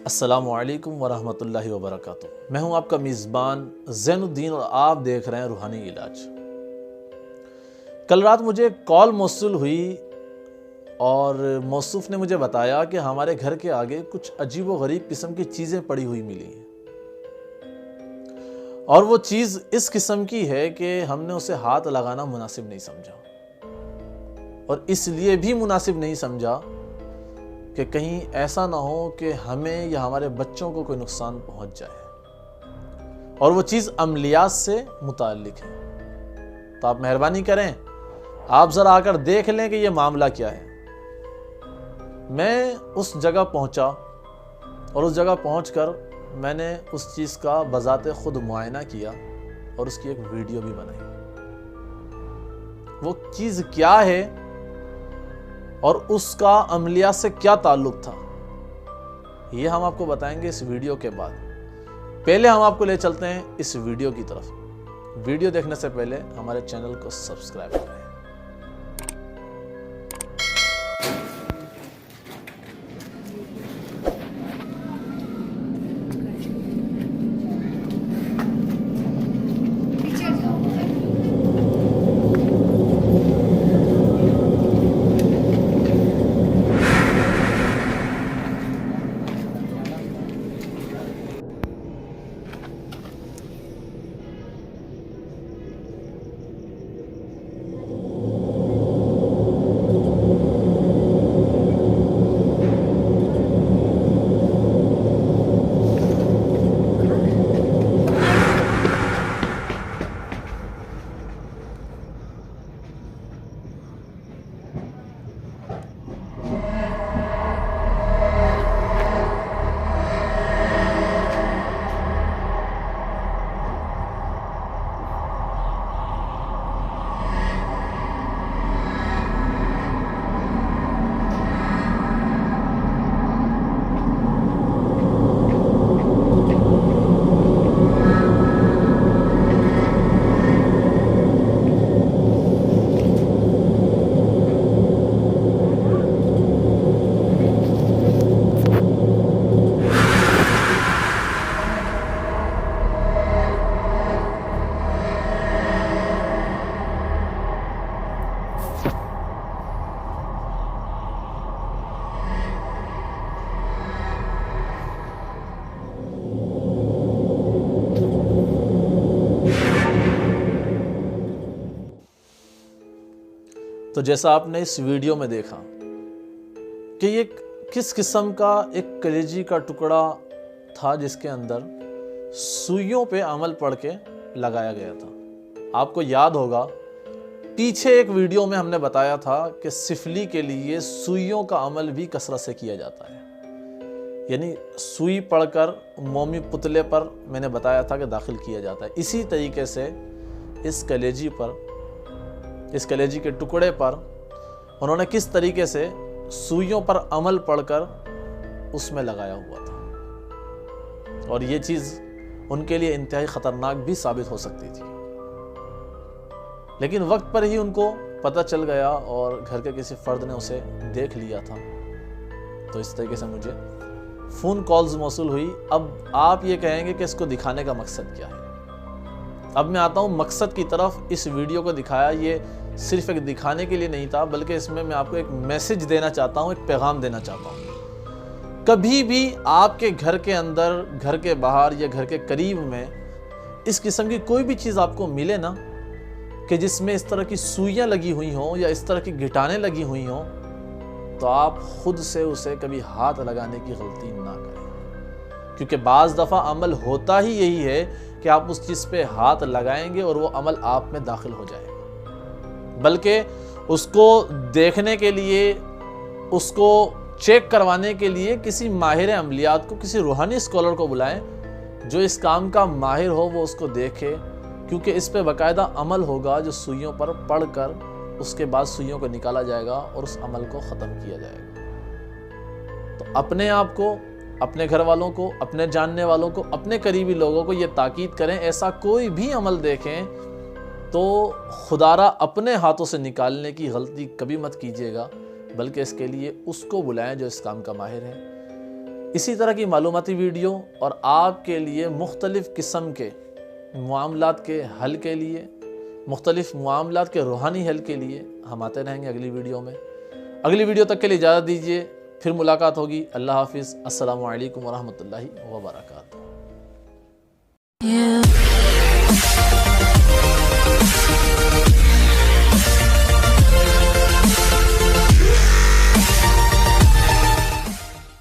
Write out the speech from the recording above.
अस्सलामुअलैकुम वरहमतुल्लाहि वबरकातुहू। मैं हूं आपका मेज़बान ज़ैनुद्दीन और आप देख रहे हैं रूहानी इलाज। कल रात मुझे कॉल मौसूल हुई और मौसूफ ने मुझे बताया कि हमारे घर के आगे कुछ अजीब व गरीब किस्म की चीज़ें पड़ी हुई मिली हैं और वो चीज़ इस किस्म की है कि हमने उसे हाथ लगाना मुनासिब नहीं समझा और इसलिए भी मुनासिब नहीं समझा कि कहीं ऐसा ना हो कि हमें या हमारे बच्चों को कोई नुकसान पहुंच जाए और वो चीज़ अमलियात से मुताल्लिक है। तो आप मेहरबानी करें, आप ज़रा आकर देख लें कि ये मामला क्या है। मैं उस जगह पहुंचा और उस जगह पहुंचकर मैंने उस चीज़ का बज़ाते खुद मुआयना किया और उसकी एक वीडियो भी बनाई। वो चीज़ क्या है और उसका अमलिया से क्या ताल्लुक था, ये हम आपको बताएंगे इस वीडियो के बाद। पहले हम आपको ले चलते हैं इस वीडियो की तरफ। वीडियो देखने से पहले हमारे चैनल को सब्सक्राइब करें। तो जैसा आपने इस वीडियो में देखा कि ये किस किस्म का एक कलेजी का टुकड़ा था जिसके अंदर सुइयों पे अमल पढ़ के लगाया गया था। आपको याद होगा पीछे एक वीडियो में हमने बताया था कि सिफली के लिए सुइयों का अमल भी कसरत से किया जाता है, यानी सुई पढ़कर मोमी पुतले पर मैंने बताया था कि दाखिल किया जाता है। इसी तरीके से इस कलेजी के टुकड़े पर उन्होंने किस तरीके से सुइयों पर अमल पढ़कर उसमें लगाया हुआ था और ये चीज़ उनके लिए इंतहाई ख़तरनाक भी साबित हो सकती थी, लेकिन वक्त पर ही उनको पता चल गया और घर के किसी फ़र्द ने उसे देख लिया था। तो इस तरीके से मुझे फ़ोन कॉल्स मौसूल हुई। अब आप ये कहेंगे कि इसको दिखाने का मकसद क्या है। अब मैं आता हूँ मकसद की तरफ। इस वीडियो को दिखाया ये सिर्फ एक दिखाने के लिए नहीं था, बल्कि इसमें मैं आपको एक मैसेज देना चाहता हूँ, एक पैगाम देना चाहता हूँ। कभी भी आपके घर के अंदर, घर के बाहर या घर के करीब में इस किस्म की कोई भी चीज़ आपको मिले ना कि जिसमें इस तरह की सुइयाँ लगी हुई हों या इस तरह की गिटानें लगी हुई हों, तो आप खुद से उसे कभी हाथ लगाने की गलती ना करें, क्योंकि बाज़ दफ़ा अमल होता ही यही है कि आप उस चीज़ पे हाथ लगाएंगे और वो अमल आप में दाखिल हो जाएगा। बल्कि उसको देखने के लिए, उसको चेक करवाने के लिए किसी माहिर अमलियात को, किसी रूहानी स्कॉलर को बुलाएं जो इस काम का माहिर हो, वो उसको देखे, क्योंकि इस पे बाकायदा अमल होगा जो सुइयों पर पढ़कर उसके बाद सुइयों को निकाला जाएगा और उस अमल को ख़त्म किया जाएगा। तो अपने आप को, अपने घर वालों को, अपने जानने वालों को, अपने करीबी लोगों को ये ताकीद करें, ऐसा कोई भी अमल देखें तो खुदारा अपने हाथों से निकालने की गलती कभी मत कीजिएगा, बल्कि इसके लिए उसको बुलाएं जो इस काम का माहिर है। इसी तरह की मालूमाती वीडियो और आपके लिए मुख्तलिफ़ किस्म के मामलात के हल के लिए, मुख्तलिफ़ मामलात के रूहानी हल के लिए हम आते रहेंगे अगली वीडियो में। अगली वीडियो तक के लिए इजाज़त दीजिए, फिर मुलाकात होगी। अल्लाह हाफिज़। अस्सलामु अलैकुम वरहमतुल्लाहि वबरकातुहू।